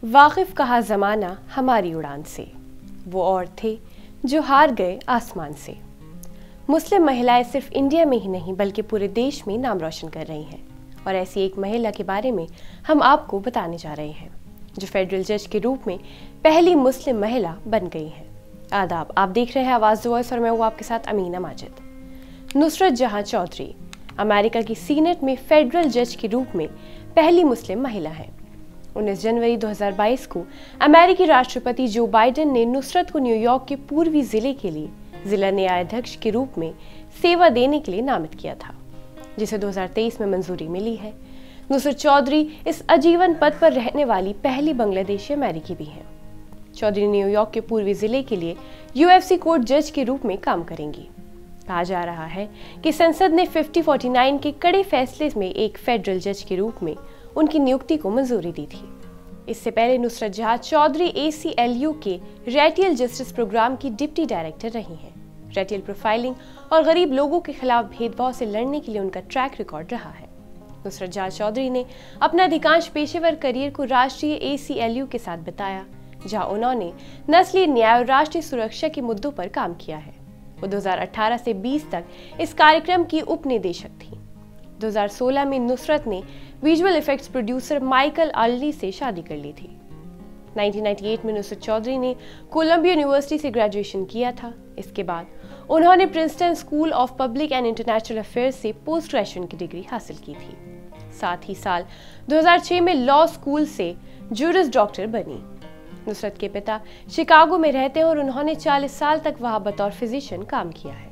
वाकिफ कहा जमाना हमारी उड़ान से, वो और थे जो हार गए आसमान से। मुस्लिम महिलाएं सिर्फ इंडिया में ही नहीं बल्कि पूरे देश में नाम रोशन कर रही हैं, और ऐसी एक महिला के बारे में हम आपको बताने जा रहे हैं जो फेडरल जज के रूप में पहली मुस्लिम महिला बन गई है। आदाब, आप देख रहे हैं आवाज वॉइस और मैं हूँ आपके साथ अमीना माजिद। नुसरत जहां चौधरी अमेरिका की सीनेट में फेडरल जज के रूप में पहली मुस्लिम महिला है। 19 जनवरी 2022 को अमेरिकी राष्ट्रपति जो बाइडेन ने नुसरत को न्यूयॉर्क के पूर्वी जिले के लिए जिला न्यायाधीश के रूप में सेवा देने के लिए नामित किया था, जिसे 2023 में मंजूरी मिली है। नुसरत चौधरी इस आजीवन पद पर रहने वाली पहली बांग्लादेशी अमेरिकी भी हैं। चौधरी न्यूयॉर्क के पूर्वी जिले के लिए यूएफसी कोर्ट जज के रूप में काम करेंगी। कहा जा रहा है कि संसद ने 50-49 के कड़े फैसले में एक फेडरल जज के रूप में उनकी नियुक्ति को मंजूरी दी थी। इससे पहले नुसरत जहां चौधरी ACLU के रेटियल जस्टिस प्रोग्राम की डिप्टी डायरेक्टर रही हैं। रेटियल प्रोफाइलिंग और गरीब लोगों के खिलाफ भेदभाव से लड़ने के लिए उनका ट्रैक रिकॉर्ड रहा है। नुसरत जहां चौधरी ने अपना अधिकांश पेशेवर करियर को राष्ट्रीय ACLU के साथ बिताया, जहां उन्होंने नस्लीय न्याय और राष्ट्रीय सुरक्षा के मुद्दों पर काम किया है। वो 2018 से 20 तक इस कार्यक्रम की उप निदेशक थी। 2016 में नुसरत ने visual effects producer Michael Early से शादी कर ली थी। 1998 में नुसरत चौधरी ने कोलंबिया यूनिवर्सिटी से ग्रेजुएशन किया था। इसके बाद उन्होंने Princeton school of public and international affairs से पोस्ट ग्रेजुएशन की डिग्री हासिल की थी। साथ ही साल 2006 में लॉ स्कूल से जूरिस डॉक्टर बनी। नुसरत के पिता शिकागो में रहते हैं और उन्होंने 40 साल तक वहां बतौर फिजिशियन काम किया है।